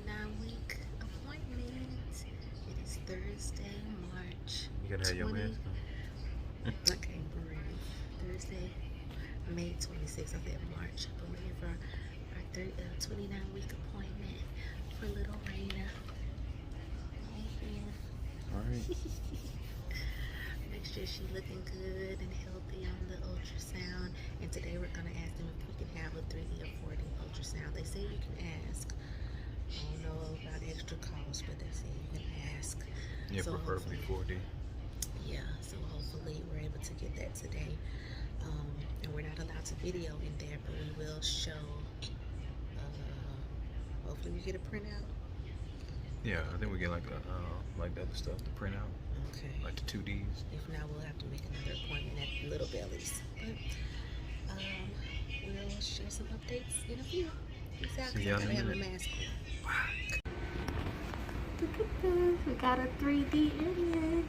29-week appointment. It is Thursday, March You gotta have your 20. mask on. I can't breathe. Thursday, May 26th. I said March. But we're here for our 29-week appointment for little Raina. Right here. Alright. Make sure she's looking good and healthy on the ultrasound. And today we're going to ask them if we can have a 3D or 4D ultrasound. They say you can ask. I don't know about extra cost, but they say you can ask. Yeah, So preferably 4D. yeah, so hopefully we're able to get that today. And we're not allowed to video in there, but we will show. Hopefully we get a printout. Yeah, I think we get like the other stuff to print out, Okay. like the 2Ds. If not, we'll have to make another appointment at Little Belly's. But we'll share some updates in a few. Exactly. See y'all in a I have a minute. mask on. Look at this. We got a 3D image.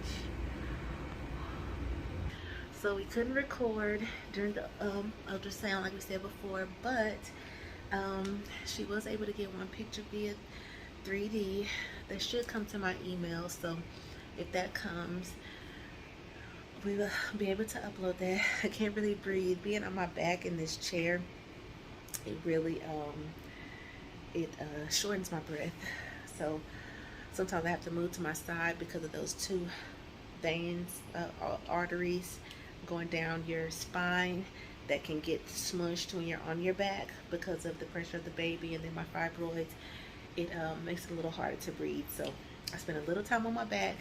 So we couldn't record during the ultrasound like we said before, but she was able to get one picture via 3D. That should come to my email, so if that comes, we will be able to upload that. I can't really breathe. Being on my back in this chair, it really shortens my breath. So sometimes I have to move to my side because of those two veins, arteries going down your spine that can get smushed when you're on your back because of the pressure of the baby, and then my fibroids. It makes it a little harder to breathe. So I spend a little time on my back,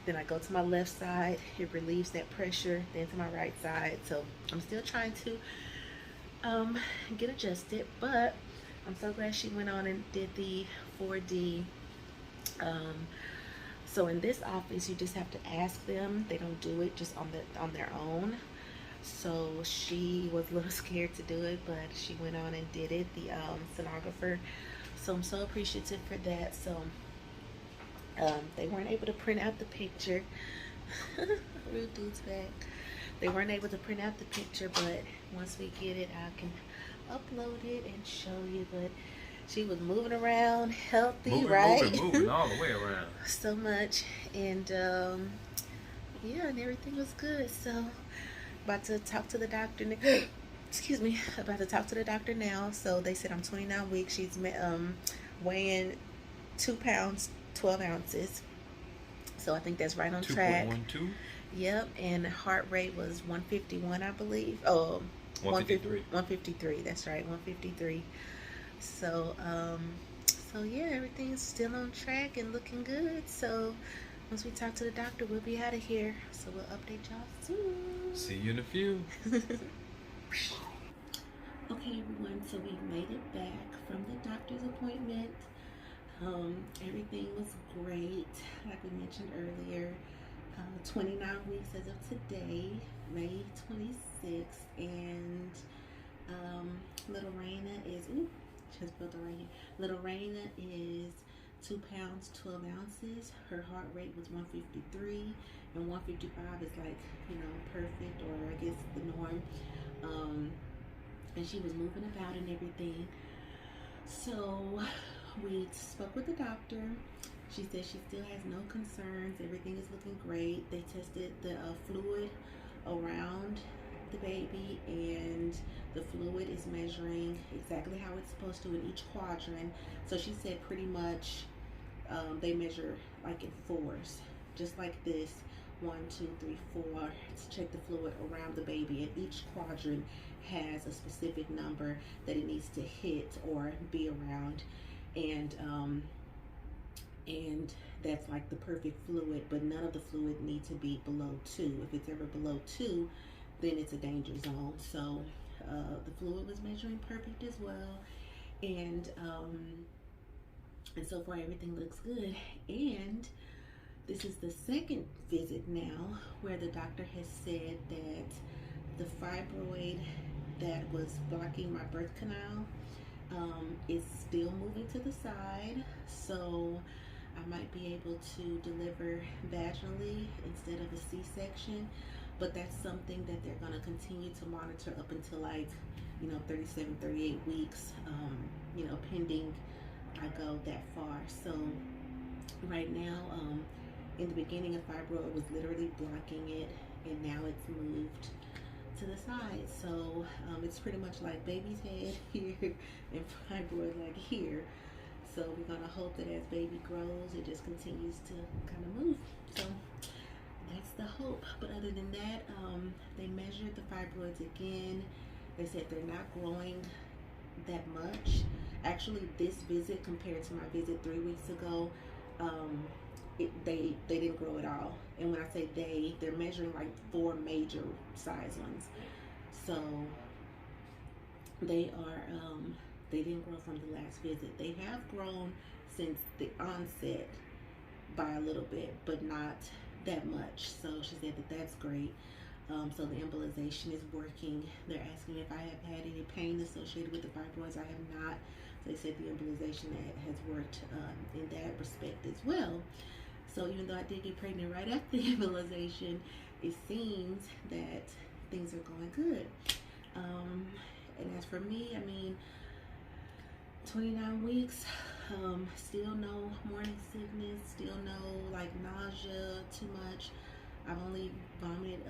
then I go to my left side, it relieves that pressure, then to my right side. So I'm still trying to get adjusted, but I'm so glad she went on and did the 4D. So in this office, you just have to ask them. They don't do it just on their own. So she was a little scared to do it, but she went on and did it, the sonographer. So I'm so appreciative for that. So they weren't able to print out the picture. Real dude's back. They weren't able to print out the picture, but once we get it, I can upload it and show you. But she was moving around, healthy, right? Moving all the way around. So much. And yeah, and everything was good. So about to talk to the doctor. Excuse me. About to talk to the doctor now. So they said I'm 29 weeks. She's weighing 2 pounds 12 ounces. So I think that's right on track. 2.12. Yep. And heart rate was 151, I believe. Oh, 153. 153. That's right, 153. So so yeah, everything's still on track and looking good. So once we talk to the doctor, we'll be out of here. So we'll update y'all soon. See you in a few. Okay, everyone. So we've made it back from the doctor's appointment. Everything was great, like we mentioned earlier. 29 weeks as of today, May 26th, and little Raina is just built right here. Little Raina is 2 pounds 12 ounces. Her heart rate was 153, and 155 is like, you know, perfect, or I guess the norm. And she was moving about and everything. So we spoke with the doctor. She said she still has no concerns. Everything is looking great. They tested the fluid around the baby, and the fluid is measuring exactly how it's supposed to in each quadrant. So she said pretty much they measure like in fours, just like this. 1, 2, 3, 4 to check the fluid around the baby, and each quadrant has a specific number that it needs to hit or be around, and that's like the perfect fluid. But none of the fluid needs to be below 2. If it's ever below 2, then it's a danger zone. So the fluid was measuring perfect as well, and so far everything looks good. And this is the second visit now where the doctor has said that the fibroid that was blocking my birth canal is still moving to the side. So I might be able to deliver vaginally instead of a C-section, but that's something that they're going to continue to monitor up until, like, you know, 37, 38 weeks, you know, pending I go that far. So right now, in the beginning, a fibroid was literally blocking it, and now it's moved to the side. So it's pretty much like baby's head here and fibroid like here. So we're gonna hope that as baby grows, it just continues to kind of move. So that's the hope. But other than that, they measured the fibroids again. They said they're not growing that much. Actually, this visit compared to my visit 3 weeks ago, they didn't grow at all. And when I say they're measuring like 4 major size ones. So they are they didn't grow from the last visit. They have grown since the onset by a little bit, but not that much. So she said that that's great. So the embolization is working. They're asking if I have had any pain associated with the fibroids. I have not. So they said the embolization has worked in that respect as well. So even though I did get pregnant right after the embolization, it seems that things are going good. And as for me, I mean, 29 weeks, still no morning sickness, still no like nausea too much. I've only vomited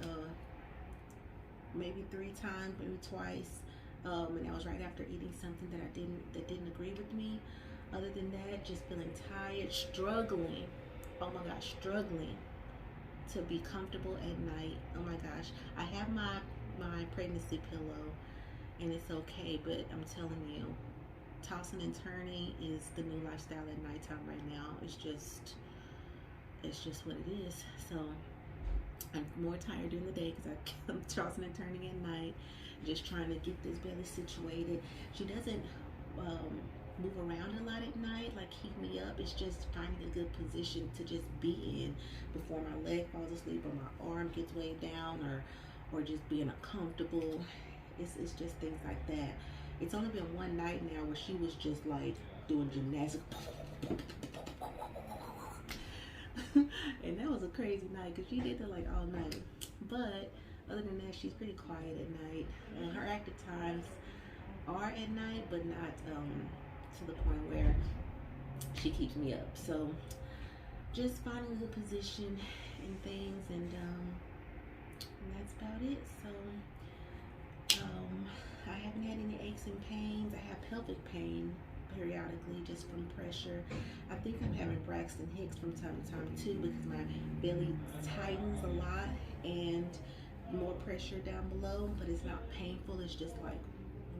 maybe 3 times, maybe twice, and that was right after eating something that didn't agree with me. Other than that, just feeling tired, struggling. Oh my gosh, struggling to be comfortable at night. Oh my gosh, I have my pregnancy pillow, and it's okay, but I'm telling you, tossing and turning is the new lifestyle at nighttime right now. It's just what it is. So I'm more tired during the day because I'm tossing and turning at night, just trying to get this belly situated. She doesn't move around a lot at night, like keep me up. It's just finding a good position to just be in before my leg falls asleep or my arm gets way down, or just being uncomfortable. It's just things like that. It's only been one night now where she was just like doing gymnastics. And that was a crazy night because she did that like all night. But other than that, she's pretty quiet at night. Her active times are at night, but not to the point where she keeps me up. So just finding a good position and things, and that's about it. So I haven't had any aches and pains. I have pelvic pain periodically just from pressure. I think I'm having Braxton Hicks from time to time too, because my belly tightens a lot and more pressure down below, but it's not painful. It's just like,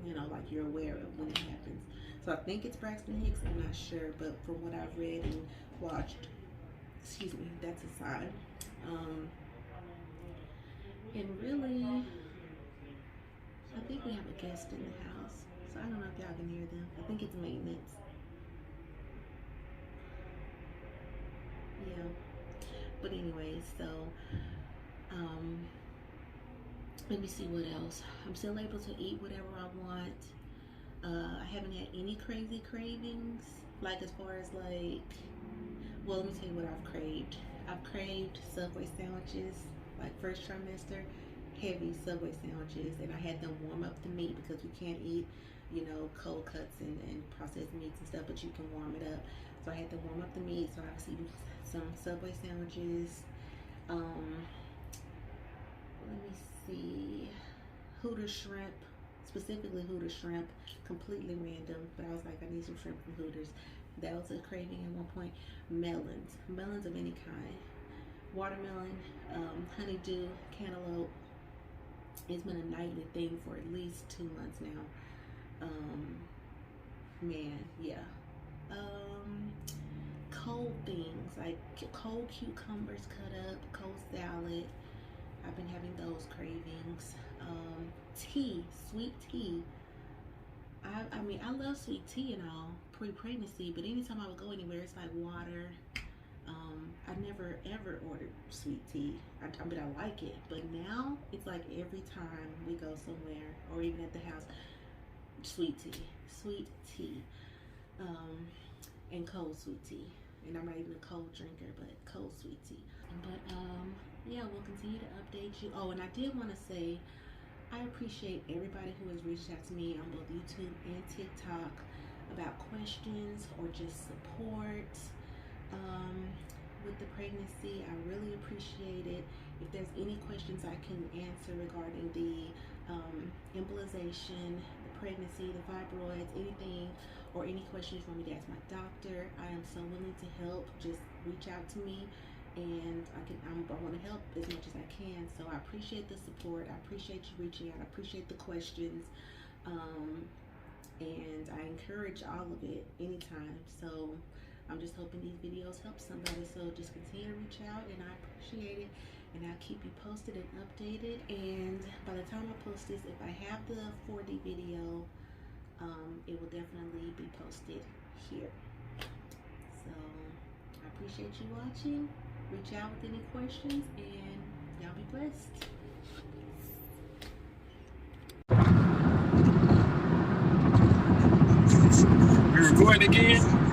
you know, like you're aware of when it happens. So I think it's Braxton Hicks. I'm not sure, but from what I've read and watched, excuse me, that's a sign. And really, I think we have a guest in the house, so I don't know if y'all can hear them. I think it's maintenance. Yeah. But anyway, so let me see what else. I'm still able to eat whatever I want. I haven't had any crazy cravings, like as far as like, well, let me tell you what I've craved. I've craved Subway sandwiches, like first trimester, heavy Subway sandwiches, and I had them warm up the meat because we can't eat, you know, cold cuts and processed meats and stuff, but you can warm it up. So I had to warm up the meat, so I was eating some Subway sandwiches. Let me see, Hooter shrimp, specifically Hooter shrimp, completely random, but I was like, I need some shrimp from Hooters. That was a craving at one point. Melons of any kind, watermelon, honeydew, cantaloupe. It's been a nightly thing for at least 2 months now. Man, yeah. Cold things like cold cucumbers cut up, cold salad. I've been having those cravings. Tea, sweet tea. I mean, I love sweet tea and all pre-pregnancy, but anytime I would go anywhere, it's like water. I never ever ordered sweet tea. I mean, I like it, but now it's like every time we go somewhere or even at the house, sweet tea, and cold sweet tea. And I'm not even a cold drinker, but cold sweet tea. But yeah, we'll continue to update you. Oh, and I did want to say, I appreciate everybody who has reached out to me on both YouTube and TikTok. about questions or just support with the pregnancy. I really appreciate it. If there's any questions I can answer regarding the embolization, the pregnancy, the fibroids, anything, or any questions you want me to ask my doctor, I am so willing to help. Just reach out to me, and I want to help as much as I can. So I appreciate the support. I appreciate you reaching out. I appreciate the questions, and I encourage all of it anytime. So I'm just hoping these videos help somebody. So just continue to reach out, and I appreciate it. And I'll keep you posted and updated. And by the time I post this, if I have the 4D video, it will definitely be posted here. So I appreciate you watching. Reach out with any questions, and y'all be blessed. We recording again?